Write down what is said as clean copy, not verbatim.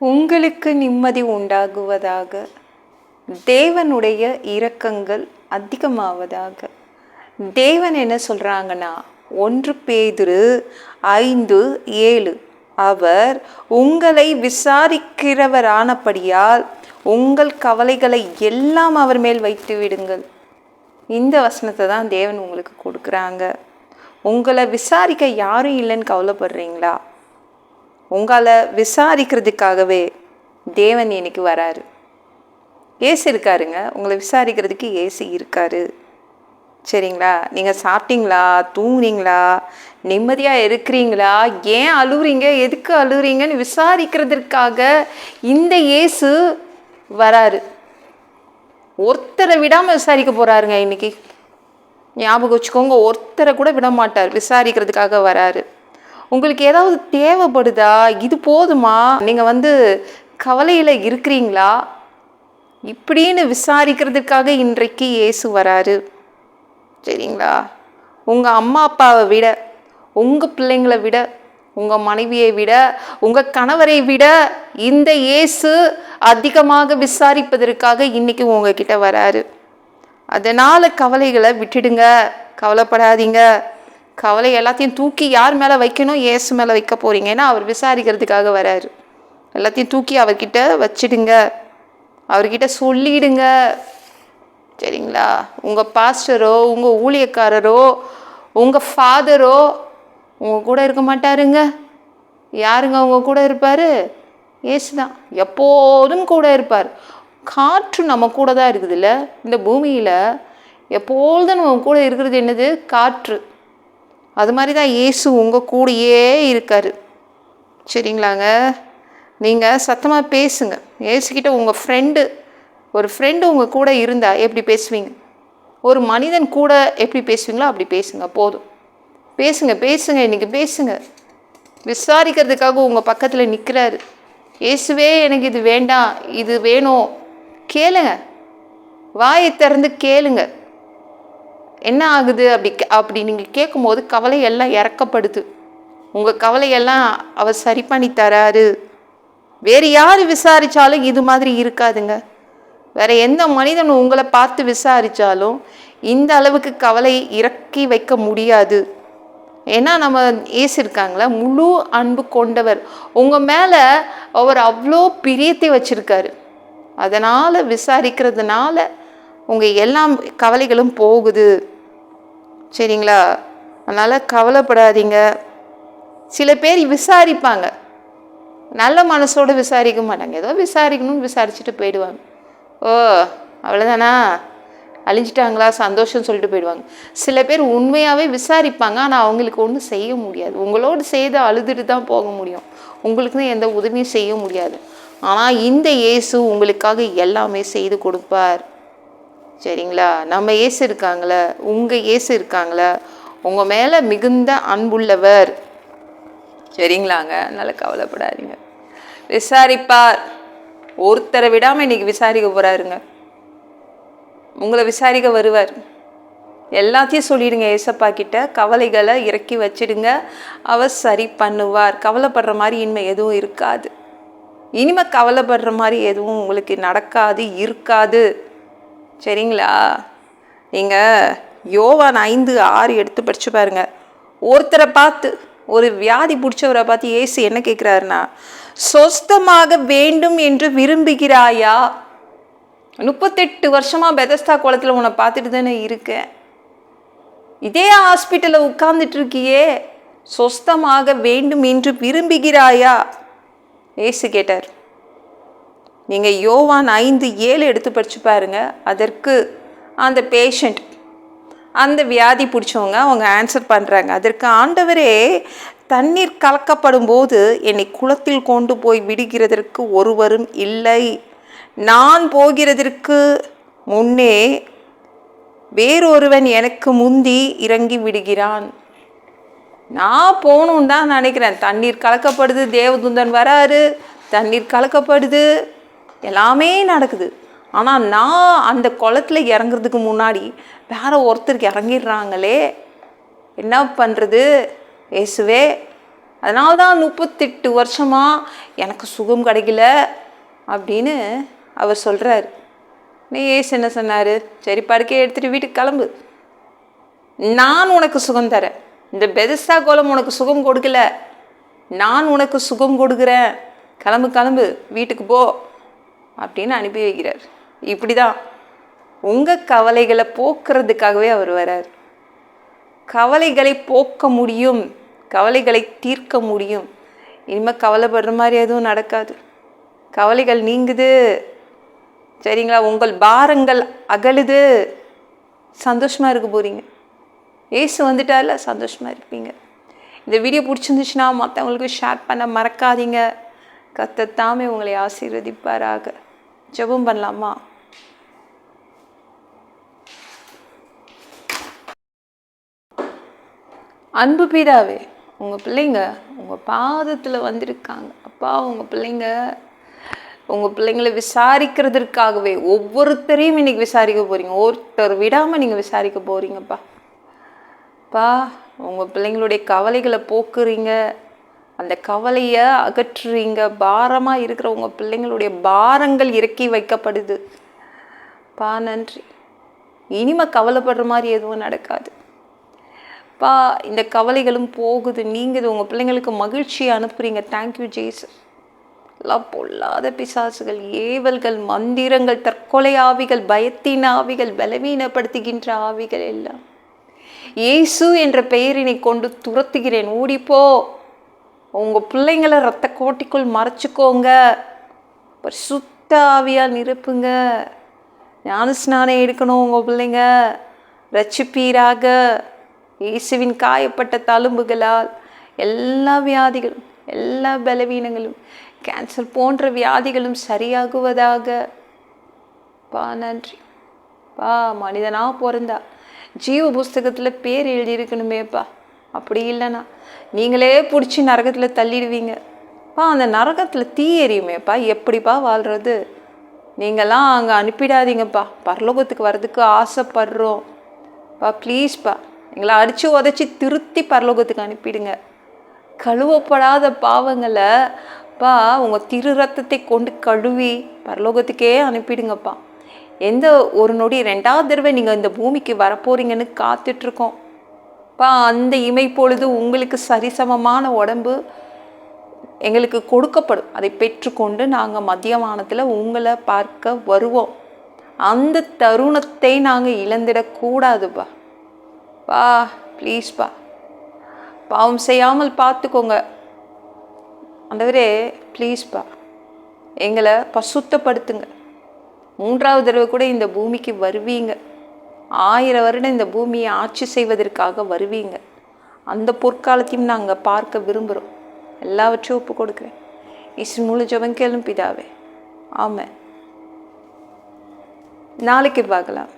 உங்களுக்கு நிம்மதி உண்டாகுவதாக. தேவனுடைய இரக்கங்கள் அதிகமாவதாக. தேவன் என்ன சொல்கிறாங்கன்னா, 1 பேதுரு 5:7, அவர் உங்களை விசாரிக்கிறவரானபடியால் உங்கள் கவலைகளை எல்லாம் அவர் மேல் வைத்து விடுங்கள். இந்த வசனத்தை தான் தேவன் உங்களுக்கு கொடுக்குறாங்க. உங்களை விசாரிக்க யாரும் இல்லைன்னு கவலைப்படுறீங்களா? உங்களை விசாரிக்கிறதுக்காகவே தேவன் இன்னைக்கு வராரு. ஏசு இருக்காருங்க, உங்களை விசாரிக்கிறதுக்கு ஏசு இருக்காரு. சரிங்களா? நீங்கள் சாப்பிட்டீங்களா, தூங்குறீங்களா, நிம்மதியாக இருக்கிறீங்களா, ஏன் அழுகுறீங்க, எதுக்கு அழுகுறீங்கன்னு விசாரிக்கிறதுக்காக இந்த இயேசு வராரு. ஒருத்தரை விடாமல் விசாரிக்க போகிறாருங்க இன்னைக்கு. ஞாபகம் வச்சுக்கோங்க, ஒருத்தரை கூட விட மாட்டார், விசாரிக்கிறதுக்காக வராரு. உங்களுக்கு ஏதாவது தேவைப்படுதா? இது போதுமா? நீங்கள் கவலையில் இருக்கிறீங்களா? இப்படின்னு விசாரிக்கிறதுக்காக இன்றைக்கு இயேசு வராரு. சரிங்களா? உங்கள் அம்மா அப்பாவை விட, உங்கள் பிள்ளைங்களை விட, உங்கள் மனைவியை விட, உங்கள் கணவரை விட இந்த இயேசு அதிகமாக விசாரிப்பதற்காக இன்னைக்கு உங்ககிட்ட வராரு. அதனால் கவலைகளை விட்டுடுங்க, கவலைப்படாதீங்க. கவலை எல்லாத்தையும் தூக்கி யார் மேலே வைக்கணும்? இயேசு மேலே வைக்க போகிறீங்க. ஏன்னா அவர் விசாரிக்கிறதுக்காக வராரு. எல்லாத்தையும் தூக்கி அவர்கிட்ட வச்சிடுங்க, அவர்கிட்ட சொல்லிடுங்க. சரிங்களா? உங்கள் பாஸ்டரோ, உங்கள் ஊழியக்காரரோ, உங்கள் ஃபாதரோ உங்கள் கூட இருக்க மாட்டாருங்க. யாருங்க உங்க கூட இருப்பார்? இயேசு தான். எப்போதும் கூட இருப்பார். காற்று நம்ம கூட தான் இருக்குதுல்ல இந்த பூமியில். எப்பொழுதும் நம்ம கூட இருக்கிறது என்னது? காற்று. அது மாதிரி தான் இயேசு உங்கள் கூடயே இருக்கார். சரிங்களாங்க? நீங்கள் சத்தமாக பேசுங்க இயேசுக்கிட்ட. உங்கள் ஒரு ஃப்ரெண்டு உங்கள் கூட இருந்தால் எப்படி பேசுவீங்க? ஒரு மனிதன் கூட எப்படி பேசுவீங்களோ அப்படி பேசுங்க. போதும், பேசுங்க பேசுங்க, இன்றைக்கி பேசுங்க. விசாரிக்கிறதுக்காக உங்கள் பக்கத்தில் நிற்கிறாரு. இயேசுவே எனக்கு இது வேண்டாம், இது வேணும், கேளுங்க. வாயை திறந்து கேளுங்க. என்ன ஆகுது? அப்படி நீங்கள் கேட்கும்போது கவலையெல்லாம் இறக்கப்படுது. உங்கள் கவலையெல்லாம் அவர் சரி பண்ணி தராரு. வேறு யார் விசாரித்தாலும் இது மாதிரி இருக்காதுங்க. வேறு எந்த மனிதன் உங்களை பார்த்து விசாரித்தாலும் இந்த அளவுக்கு கவலை இறக்கி வைக்க முடியாது. ஏன்னா நம்ம இயேசு இருக்காங்களா, முழு அன்பு கொண்டவர். உங்கள் மேலே அவர் அவ்வளோ பிரியத்தை வச்சுருக்காரு. அதனால் விசாரிக்கிறதுனால உங்கள் எல்லா கவலைகளும் போகுது. சரிங்களா? அதனால் கவலைப்படாதீங்க. சில பேர் விசாரிப்பாங்க, நல்ல மனசோடு விசாரிக்க மாட்டாங்க. ஏதோ விசாரிக்கணும்னு விசாரிச்சுட்டு போயிடுவாங்க. ஓ அவ்வளோதானா, அழிஞ்சிட்டாங்களா, சந்தோஷம் சொல்லிட்டு போயிடுவாங்க. சில பேர் உண்மையாகவே விசாரிப்பாங்க, ஆனால் அவங்களுக்கு ஒன்றும் செய்ய முடியாது. உங்களோடு செய்து அழுதுட்டு தான் போக முடியும், உங்களுக்கு தான் எந்த உதவியும் செய்ய முடியாது. ஆனால் இந்த இயேசு உங்களுக்காக எல்லாமே செய்து கொடுப்பார். சரிங்களா? நம்ம இயேசு இருக்காங்களே, உங்கள் இயேசு இருக்காங்களே, உங்கள் மேலே மிகுந்த அன்புள்ளவர். சரிங்களாங்க? அதனால் கவலைப்படாதீங்க. விசாரிப்பார். ஒருத்தரை விடாமல் இன்னைக்கு விசாரிக்க போகிறாருங்க. உங்களை விசாரிக்க வருவார். எல்லாத்தையும் சொல்லிடுங்க ஏசப்பா கிட்ட. கவலைகளை இறக்கி வச்சிடுங்க, அவர் சரி பண்ணுவார். கவலைப்படுற மாதிரி இனிமேல் எதுவும் இருக்காது. இனிமேல் கவலைப்படுற மாதிரி எதுவும் உங்களுக்கு நடக்காது, இருக்காது. சரிங்களா? நீங்கள் யோவான் 5:6 எடுத்து படித்து பாருங்க. ஒருத்தரை பார்த்து, ஒரு வியாதி பிடிச்சவரை பார்த்து இயேசு என்ன கேட்குறாருன்னா, சொஸ்தமாக வேண்டும் என்று விரும்புகிறாயா? 38 வருஷமாக பெதஸ்தா குளத்தில் உன்னை பார்த்துட்டு தானே இருக்கேன், இதே ஹாஸ்பிட்டலில் உட்கார்ந்துட்டு இருக்கியே, சொஸ்தமாக வேண்டும் என்று விரும்புகிறாயா? இயேசு கேட்டார். நீங்கள் யோவான் 5:7 எடுத்து படித்து பாருங்க. அதற்கு அந்த பேஷண்ட், அந்த வியாதி பிடிச்சவங்க அவங்க ஆன்சர் பண்ணுறாங்க. அதற்கு ஆண்டவரே, தண்ணீர் கலக்கப்படும் போது என்னை குளத்தில் கொண்டு போய் விடுகிறதற்கு ஒருவரும் இல்லை. நான் போகிறதற்கு முன்னே வேறொருவன் எனக்கு முந்தி இறங்கி விடுகிறான். நான் போகணுன்னு தான் நினைக்கிறேன். தண்ணீர் கலக்கப்படுது, தேவதூதன் வராரு, தண்ணீர் கலக்கப்படுது, எல்லாமே நடக்குது. ஆனால் நான் அந்த குளத்தில் இறங்குறதுக்கு முன்னாடி வேற ஒருத்தருக்கு இறங்கிடுறாங்களே, என்ன பண்ணுறது? இயேசுவே அதனால தான் 38 வருஷமாக எனக்கு சுகம் கிடைக்கல அப்படின்னு அவர் சொல்கிறாரு. ஏசு என்ன சொன்னார்? சரி, படுக்கையை எடுத்துகிட்டு வீட்டுக்கு கிளம்பு, நான் உனக்கு சுகம் தரேன். இந்த பெதஸ்தா கோலம் உனக்கு சுகம் கொடுக்கல, நான் உனக்கு சுகம் கொடுக்குறேன், கிளம்பு கிளம்பு வீட்டுக்கு போ அப்படின்னு அனுப்பி வைக்கிறார். இப்படி தான் உங்கள் கவலைகளை போக்குறதுக்காகவே அவர் வரார். கவலைகளை போக்க முடியும், கவலைகளை தீர்க்க முடியும். இனிமேல் கவலைப்படுற மாதிரி எதுவும் நடக்காது. கவலைகள் நீங்குது, சரிங்களா? உங்கள் பாரங்கள் அகலுது, சந்தோஷமாக இருக்க போகிறீங்க. ஏசு வந்துட்டால சந்தோஷமாக இருப்பீங்க. இந்த வீடியோ பிடிச்சிருந்துச்சுன்னா மற்றவங்களுக்கு ஷேர் பண்ண மறக்காதீங்க. கர்த்தர் தாமே உங்களை ஆசீர்வதிப்பாராக. ஜெபம் பண்ணலாமா? அன்பு பிதாவே, உங்கள் பிள்ளைங்க உங்கள் பாதத்தில் வந்திருக்காங்க. அப்பா, உங்கள் பிள்ளைங்களை விசாரிக்கிறதுக்காகவே ஒவ்வொருத்தரையும் இன்னைக்கு விசாரிக்க போகிறீங்க. ஒருத்தர் விடாமல் நீங்கள் விசாரிக்க போகிறீங்கப்பா. அப்பா, உங்கள் பிள்ளைங்களுடைய கவலைகளை போக்குறீங்க, அந்த கவலையை அகற்றுறீங்க. பாரமாக இருக்கிற உங்கள் பிள்ளைங்களுடைய பாரங்கள் இறக்கி வைக்கப்படுது. பா, நன்றி. இனிமேல் கவலைப்படுற மாதிரி எதுவும் நடக்காது. பா, இந்த கவலைகளும் போகுது, நீங்குது. உங்கள் பிள்ளைங்களுக்கு மகிழ்ச்சியை அனுப்புகிறீங்க. தேங்க்யூ ஜேசு. எல்லாம் பொல்லாத பிசாசுகள், ஏவல்கள், மந்திரங்கள், தற்கொலை ஆவிகள், பயத்தின் ஆவிகள், பலவீனப்படுத்துகின்ற ஆவிகள் எல்லாம் இயேசு என்ற பெயரினை கொண்டு துரத்துகிறேன். ஓடிப்போ. உங்கள் பிள்ளைங்களை இரத்த கோட்டிக்குள் மறைச்சிக்கோங்க. சுத்த ஆவியால் நிரப்புங்க. ஞான ஸ்நானம் எடுக்கணும் உங்கள் பிள்ளைங்க. ரட்சிப்பீராக. இயேசுவின் காயப்பட்ட தழும்புகளால் எல்லா வியாதிகளும், எல்லா பலவீனங்களும், கேன்சர் போன்ற வியாதிகளும் சரியாகுவதாக. பா, நன்றி. பா, மனிதனாக பிறந்தா ஜீவ புஸ்தகத்தில் பேர் எழுதியிருக்கணுமேப்பா. அப்படி இல்லைன்னா நீங்களே பிடிச்சி நரகத்தில் தள்ளிடுவீங்க. பா, அந்த நரகத்தில் தீ எரியுமேப்பா. எப்படிப்பா வாழ்கிறது? நீங்கள்லாம் அங்கே அனுப்பிடாதீங்கப்பா. பரலோகத்துக்கு வர்றதுக்கு ஆசைப்படுறோம் பா. ப்ளீஸ்ப்பா, எங்களை அடித்து உதச்சி திருத்தி பரலோகத்துக்கு அனுப்பிடுங்க. கழுவப்படாத பாவங்களை பா உங்கள் திரு ரத்தத்தை கொண்டு கழுவி பரலோகத்துக்கே அனுப்பிடுங்கப்பா. எந்த ஒரு நொடி 2வது தடவை நீங்கள் இந்த பூமிக்கு வரப்போறீங்கன்னு காத்துட்ருக்கோம் பா. அந்த இமைப்பொழுது உங்களுக்கு சரிசமமான உடம்பு எங்களுக்கு கொடுக்கப்படும். அதை பெற்றுக்கொண்டு நாங்கள் மத்தியமானத்தில் உங்களை பார்க்க வருவோம். அந்த தருணத்தை நாங்கள் இழந்துடக்கூடாதுப்பா. பா, ப்ளீஸ்ப்பா, பாவம் செய்யாமல் பார்த்துக்கோங்க ஆண்டவரே. ப்ளீஸ்ப்பா, எங்களை பசுத்தப்படுத்துங்க. 3வது தடவை கூட இந்த பூமிக்கு வருவீங்க. 1000 வருடம் இந்த பூமியை ஆட்சி செய்வதற்காக வருவீங்க. அந்த பொற்காலத்தையும் நாங்கள் பார்க்க விரும்புகிறோம். எல்லாவற்றையும் ஒப்பு கொடுக்குறேன். இயேசு மூலம் ஜெபம் கேளும் பிதாவே. ஆமென். நாளைக்கு பார்க்கலாம்.